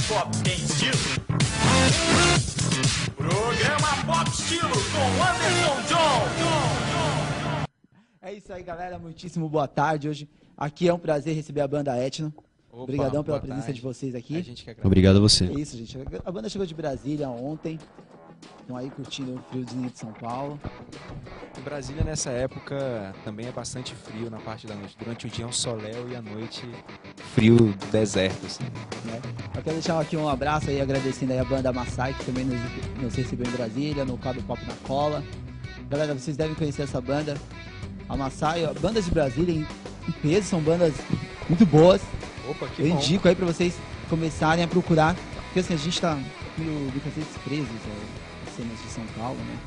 pop tem estilo. Programa Pop Estilo com Anderson John. É isso aí, galera. Muitíssimo boa tarde. Hoje aqui é um prazer receber a banda Etno. Obrigadão pela presença de vocês aqui. Obrigado a você. É isso, gente. A banda chegou de Brasília ontem. Estão aí curtindo o friozinho de São Paulo. Em Brasília, nessa época, também é bastante frio na parte da noite. Durante o dia é um soléu e à noite frio do deserto, assim. Eu quero deixar aqui um abraço aí, agradecendo aí a banda Massai, que também nos recebeu em Brasília, no quadro Pop na Cola. Galera, vocês devem conhecer essa banda. A Massai, bandas de Brasília em peso, são bandas muito boas. Opa, que Eu bom. indico aí pra vocês começarem a procurar, porque assim, a gente tá muitas vezes presos às cenas de São Paulo, né?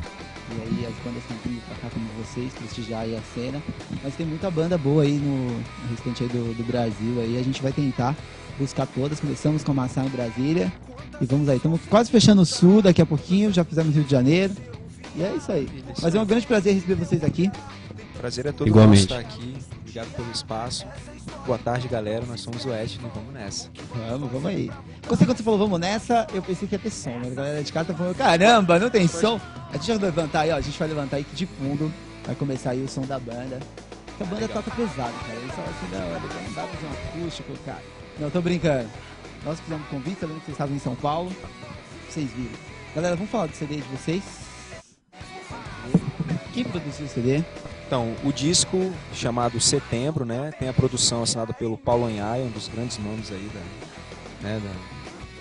E aí as bandas estão vindo pra cá como vocês, prestigiar aí a cena. Mas tem muita banda boa aí no restante aí do Brasil aí. A gente vai tentar buscar todas. Começamos com a Massai em Brasília. E vamos aí, estamos quase fechando o Sul daqui a pouquinho, já fizemos Rio de Janeiro. E é isso aí. Mas é um grande prazer receber vocês aqui. Prazer é todo Igualmente. nosso estar aqui. Obrigado pelo espaço. Boa tarde, galera. Nós somos o Etno e vamos nessa. Vamos aí. Quando você falou vamos nessa, eu pensei que ia ter som, mas a galera de casa tá falando, caramba, não tem som? A gente vai levantar aí, ó, a gente vai levantar aí que de fundo vai começar aí o som da banda. Porque a banda toca pesado, cara. Eles falam assim, não dá pra fazer um acústico, cara. Não, tô brincando. Nós fizemos convite, sabendo que vocês estavam em São Paulo. Vocês viram. Galera, vamos falar do CD de vocês? Quem produziu o CD? Então, o disco chamado Setembro, né, tem a produção assinada pelo Paulo Anhaia, um dos grandes nomes aí da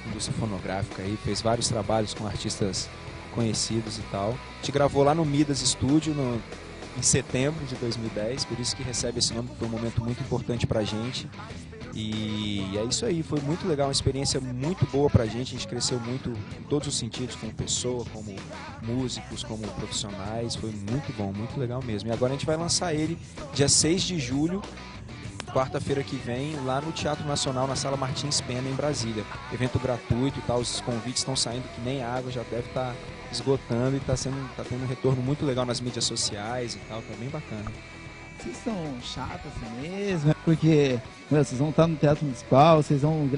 indústria fonográfica aí, fez vários trabalhos com artistas conhecidos e tal. A gente gravou lá no Midas Studio em setembro de 2010, por isso que recebe esse nome, que foi um momento muito importante pra gente. E é isso aí, foi muito legal, uma experiência muito boa pra gente, a gente cresceu muito em todos os sentidos, como pessoa, como músicos, como profissionais, foi muito bom, muito legal mesmo. E agora a gente vai lançar ele dia 6 de julho, quarta-feira que vem, lá no Teatro Nacional, na Sala Martins Pena, em Brasília. Evento gratuito e tal, os convites estão saindo que nem água, já deve estar esgotando e tá tendo um retorno muito legal nas mídias sociais e tal, tá bem bacana. Vocês são chatos assim mesmo, né? Porque vocês vão estar no Teatro Municipal, vocês vão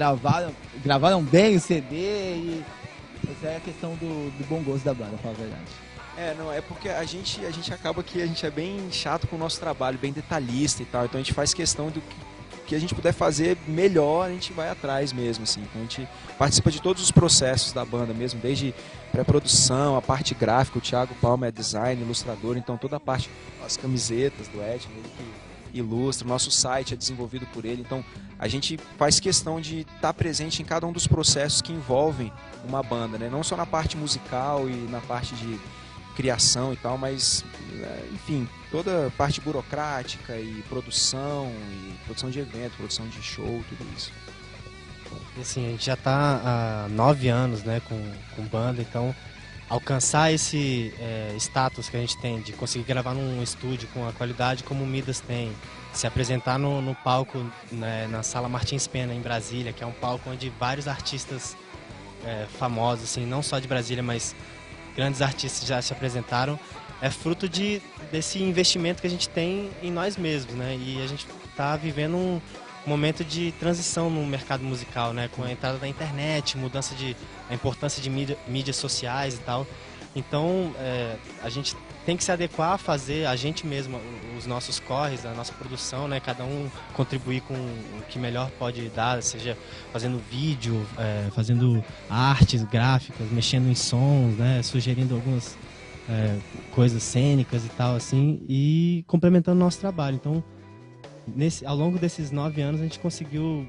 gravaram bem o CD e essa é a questão do bom gosto da banda, fala a verdade. Não, é porque a gente acaba que a gente é bem chato com o nosso trabalho, bem detalhista e tal, então a gente faz questão do que a gente puder fazer melhor, a gente vai atrás mesmo, assim. Então a gente participa de todos os processos da banda mesmo, desde pré-produção, a parte gráfica, o Thiago Palma é design, ilustrador, então toda a parte, as camisetas do Etno, ele que ilustra, o nosso site é desenvolvido por ele, então a gente faz questão de estar presente em cada um dos processos que envolvem uma banda, né? Não só na parte musical e na parte de criação e tal, mas, enfim, toda a parte burocrática e produção de evento, produção de show, tudo isso. E assim, a gente já está há 9 anos, né, com banda, então alcançar esse status que a gente tem de conseguir gravar num estúdio com a qualidade como o Midas tem, se apresentar no palco, né, na Sala Martins Pena, em Brasília, que é um palco onde vários artistas famosos, assim, não só de Brasília, mas grandes artistas já se apresentaram, é fruto desse investimento que a gente tem em nós mesmos, né? E a gente está vivendo um momento de transição no mercado musical, né? Com a entrada da internet, a importância de mídias sociais e tal. Então, a gente tem que se adequar a fazer a gente mesmo, os nossos corres, a nossa produção, né? Cada um contribuir com o que melhor pode dar, seja fazendo vídeo, fazendo artes gráficas, mexendo em sons, né? Sugerindo algumas coisas cênicas e tal, assim, e complementando o nosso trabalho. Então, ao longo desses 9 anos, a gente conseguiu...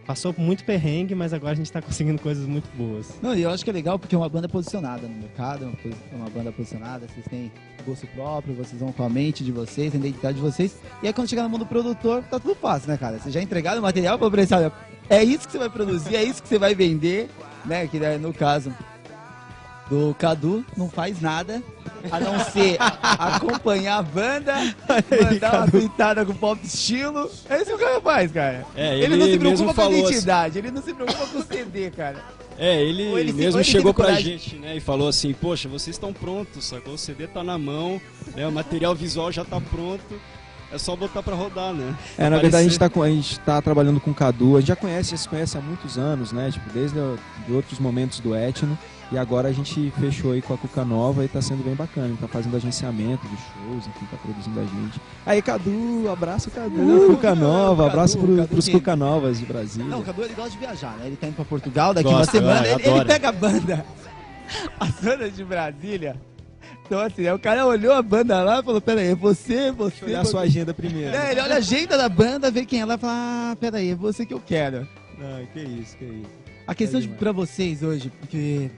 passou muito perrengue, mas agora a gente está conseguindo coisas muito boas. Não, e eu acho que é legal porque é uma banda posicionada no mercado, é uma banda posicionada, vocês têm gosto próprio, vocês vão com a mente de vocês, a identidade de vocês, e aí quando chegar no mundo produtor, tá tudo fácil, né, cara? Vocês já entregaram o material para o empresário, é isso que você vai produzir, é isso que você vai vender, né, que no caso do Cadu, não faz nada, a não ser acompanhar a banda, mandar uma tweetada com pop estilo. É isso que o cara faz, cara. Ele não se preocupa mesmo com a falou identidade, ele não se preocupa com o CD, cara. Ele mesmo chegou pra gente, né, e falou assim, poxa, vocês estão prontos, sacou? O CD tá na mão, né, o material visual já tá pronto, É só botar pra rodar, né? Na verdade a gente tá trabalhando com o Cadu, a gente já se conhece há muitos anos, né? Tipo, desde de outros momentos do Etno. E agora a gente fechou aí com a Cuca Nova e tá sendo bem bacana. Ele tá fazendo agenciamento dos shows, enfim, tá produzindo a gente. Aí, Cadu, abraço, Cadu. Cuca Nova, abraço pros Cuca Novas de Brasília. Não, o Cadu ele gosta de viajar, né? Ele tá indo pra Portugal, daqui Gosta, uma semana ele pega a banda. As bandas de Brasília. Então assim, aí o cara olhou a banda lá e falou, peraí, você... Deixa eu olhar a sua agenda primeiro. Ele olha a agenda da banda, vê quem é lá e fala, peraí, é você que eu quero. Não, que isso. A questão pra vocês hoje, porque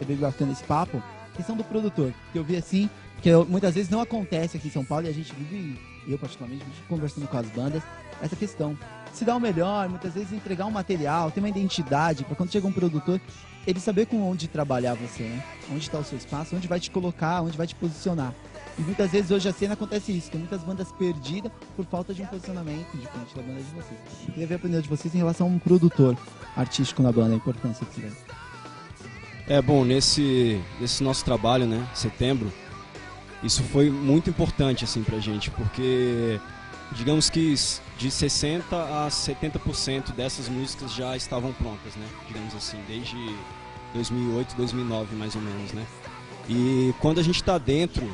eu vejo bastante esse papo, a questão do produtor, que eu vi assim, que muitas vezes não acontece aqui em São Paulo e a gente vive, eu particularmente, conversando com as bandas, essa questão. Se dar o melhor, muitas vezes entregar um material, ter uma identidade, para quando chega um produtor, ele saber com onde trabalhar você, né? Onde está o seu espaço, onde vai te colocar, onde vai te posicionar. E muitas vezes hoje a cena acontece isso, tem muitas bandas perdidas por falta de um posicionamento de frente da banda de vocês. Eu queria ver a opinião de vocês em relação a um produtor artístico na banda, a importância que tiver. Bom, nesse nosso trabalho, né, setembro, isso foi muito importante, assim, pra gente, porque digamos que de 60% a 70% dessas músicas já estavam prontas, né, digamos assim, desde 2008, 2009, mais ou menos, né. E quando a gente tá dentro,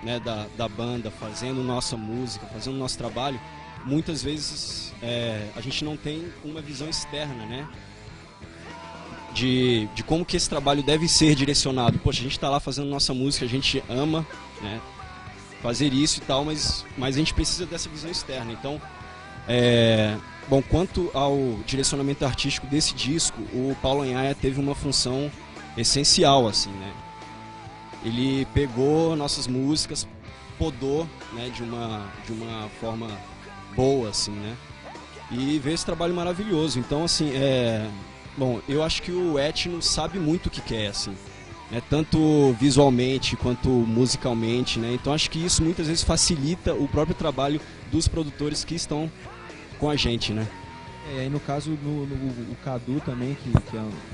né, da banda, fazendo nossa música, fazendo nosso trabalho, muitas vezes a gente não tem uma visão externa, né, de como que esse trabalho deve ser direcionado. Poxa, a gente está lá fazendo nossa música, a gente ama, né, fazer isso e tal, mas a gente precisa dessa visão externa. Então, bom, quanto ao direcionamento artístico desse disco, o Paulo Anhaia teve uma função essencial, assim, né. Ele pegou nossas músicas, podou, né, de uma forma boa, assim, né, e veio esse trabalho maravilhoso. Então, assim, bom, eu acho que o Etno sabe muito o que quer, assim, né, tanto visualmente quanto musicalmente, né, então acho que isso muitas vezes facilita o próprio trabalho dos produtores que estão com a gente, né. E no caso, o Cadu também, que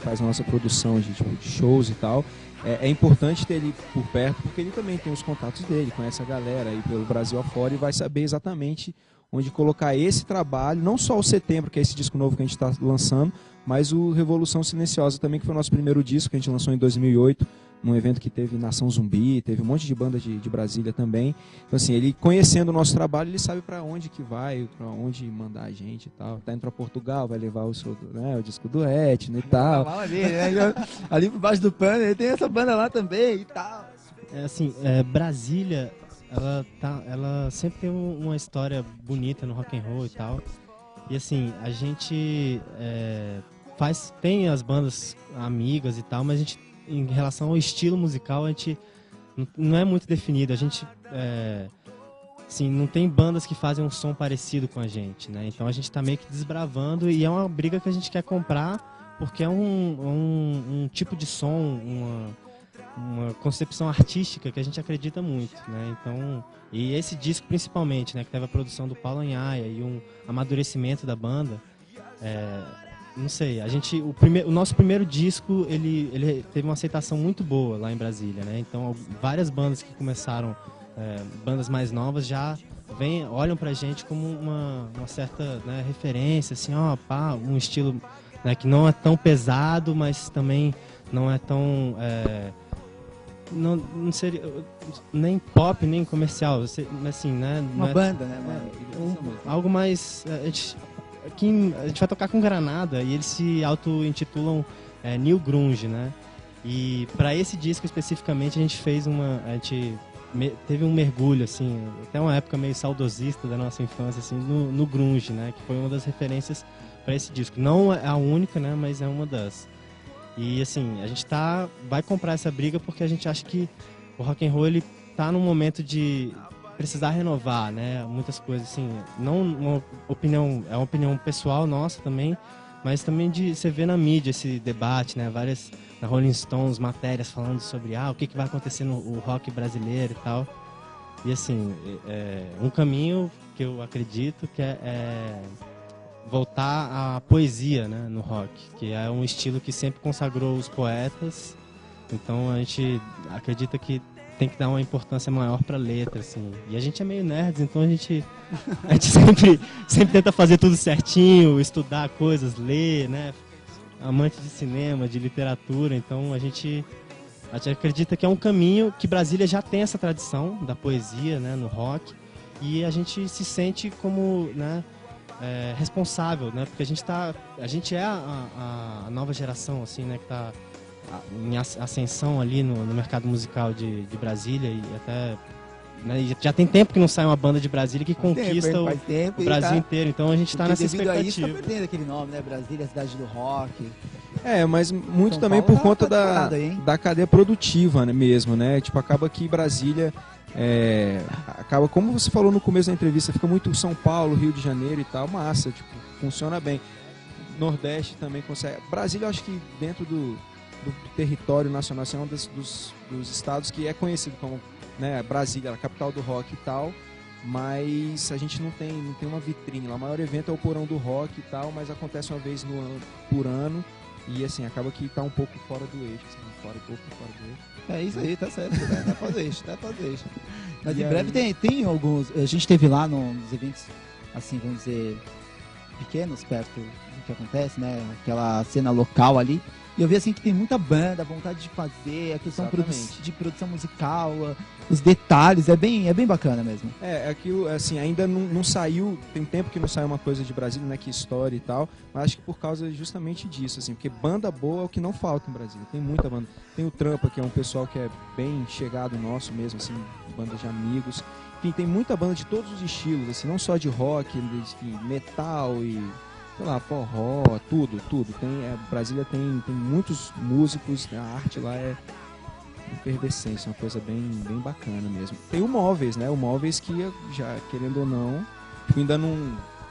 faz a nossa produção de shows e tal, é importante ter ele por perto, porque ele também tem os contatos dele, conhece a galera aí pelo Brasil afora e vai saber exatamente onde colocar esse trabalho, não só o Setembro, que é esse disco novo que a gente está lançando, mas o Revolução Silenciosa também, que foi o nosso primeiro disco, que a gente lançou em 2008, num evento que teve Nação Zumbi, teve um monte de bandas de Brasília também. Então assim, ele conhecendo o nosso trabalho, ele sabe para onde que vai, para onde mandar a gente e tal. Tá indo para Portugal, vai levar o disco do Etno e tal. Ali por baixo do pano, ele tem essa banda lá também e tal. Brasília, ela sempre tem uma história bonita no rock and roll e tal. E assim, a gente tem as bandas amigas e tal, mas a gente, em relação ao estilo musical, a gente não é muito definido. A gente assim, não tem bandas que fazem um som parecido com a gente, né? Então a gente tá meio que desbravando e é uma briga que a gente quer comprar porque é um tipo de som, uma concepção artística que a gente acredita muito, né? Então, e esse disco principalmente, né, que teve a produção do Paulo Anhaia e um amadurecimento da banda, não sei, o nosso primeiro disco, ele teve uma aceitação muito boa lá em Brasília, né? Então, várias bandas que começaram, bandas mais novas, já olham pra gente como uma certa, né, referência, assim, um estilo, né, que não é tão pesado, mas também não é tão... não seria nem pop, nem comercial, assim, né? Uma banda, né? Algo mais... A gente vai tocar com Granada e eles se auto-intitulam New Grunge, né? E para esse disco especificamente a gente teve um mergulho, assim, até uma época meio saudosista da nossa infância, assim, no grunge, né? Que foi uma das referências para esse disco. Não é a única, né? Mas é uma das. E assim, a gente vai comprar essa briga porque a gente acha que o rock and roll ele tá num momento de precisar renovar, né? Muitas coisas, assim, não uma opinião, é uma opinião pessoal nossa também, mas também de você ver na mídia esse debate, né? Várias na Rolling Stones matérias falando sobre o que vai acontecer no rock brasileiro e tal. E assim, um caminho que eu acredito que é voltar à poesia, né, no rock, que é um estilo que sempre consagrou os poetas. Então a gente acredita que tem que dar uma importância maior pra letra, assim. E a gente é meio nerds, então a gente sempre tenta fazer tudo certinho, estudar coisas, ler, né? Amante de cinema, de literatura, então a gente acredita que é um caminho que Brasília já tem essa tradição da poesia, né, no rock, e a gente se sente como, né, responsável, né, porque a gente é a nova geração, assim, né, que está em ascensão ali no mercado musical de Brasília, e até, né, já tem tempo que não sai uma banda de Brasília que conquista o Brasil inteiro, então a gente está nessa expectativa. Devido a isso, tá perdendo aquele nome, né, Brasília, a cidade do rock. Mas muito São também Paulo por conta aí, da cadeia produtiva, né, mesmo, né? Tipo, acaba que Brasília acaba, como você falou no começo da entrevista, fica muito São Paulo, Rio de Janeiro e tal, massa, tipo, funciona bem. Nordeste também consegue. Brasília, eu acho que dentro do território nacional, assim, é um dos estados que é conhecido como, né, Brasília, a capital do rock e tal, mas a gente não tem uma vitrine lá. O maior evento é o Porão do Rock e tal, mas acontece uma vez por ano. E assim, acaba que tá um pouco fora do eixo, assim, fora do eixo. É isso aí, tá certo, tá fora do eixo. Mas em breve tem alguns, a gente teve lá nos eventos, assim, vamos dizer, pequenos, perto do que acontece, né, aquela cena local ali, e eu vi assim que tem muita banda, vontade de fazer, a questão de produção musical, os detalhes, é bem bacana mesmo. Aquilo, assim, ainda não saiu, tem tempo que não sai uma coisa de Brasília, né, que história e tal, mas acho que por causa justamente disso, assim, porque banda boa é o que não falta em Brasília, tem muita banda. Tem o Trampa, que é um pessoal que é bem chegado nosso mesmo, assim, banda de amigos. Enfim, tem muita banda de todos os estilos, assim, não só de rock, enfim, metal e, sei lá, forró, tudo. Brasília tem muitos músicos, né, a arte lá é efervescência, uma coisa bem bacana mesmo. Tem o Móveis, né? O Móveis que já, querendo ou não, ainda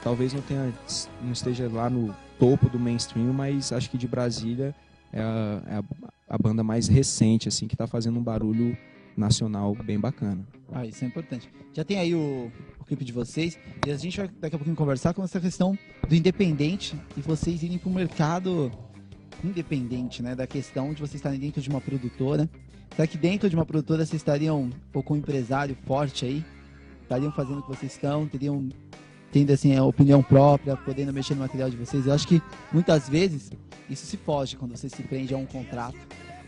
talvez não esteja lá no topo do mainstream, mas acho que de Brasília é a banda mais recente, assim, que está fazendo um barulho nacional bem bacana. Isso é importante. Já tem aí o clipe de vocês, e a gente vai daqui a pouquinho conversar com essa questão do independente e vocês irem para o mercado independente, né? Da questão de vocês estarem dentro de uma produtora. Será que dentro de uma produtora vocês estariam, ou com um empresário forte aí, estariam fazendo o que vocês estão, tendo assim, a opinião própria, podendo mexer no material de vocês? Eu acho que muitas vezes isso se foge quando você se prende a um contrato,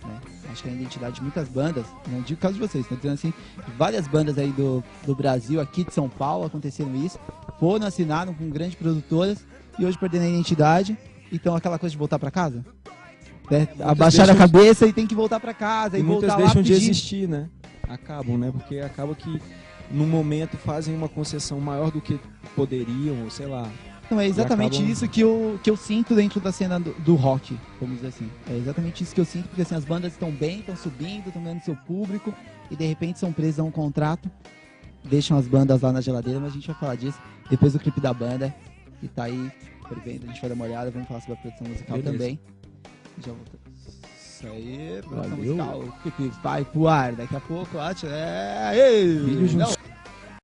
né? Acho que a identidade de muitas bandas, não digo o caso de vocês, estou dizendo assim, várias bandas aí do Brasil, aqui de São Paulo, aconteceram isso, foram, assinaram com grandes produtoras e hoje perdendo a identidade, então aquela coisa de voltar para casa, né? Abaixar a cabeça e tem que voltar para casa e voltar lá muitas deixam pedir. de existir, né? Acabam, né? Porque acaba que no momento fazem uma concessão maior do que poderiam, ou sei lá. Não, é exatamente isso que eu sinto dentro da cena do rock, vamos dizer assim. É exatamente isso que eu sinto, porque assim, as bandas estão bem, estão subindo, estão ganhando seu público, e de repente são presas a um contrato, deixam as bandas lá na geladeira, mas a gente vai falar disso depois do clipe da banda, que tá aí fervendo, a gente vai dar uma olhada, vamos falar sobre a produção musical também. Já voltamos. Isso aí, produção musical, o clipe vai pro ar daqui a pouco, acho. Vídeo junto.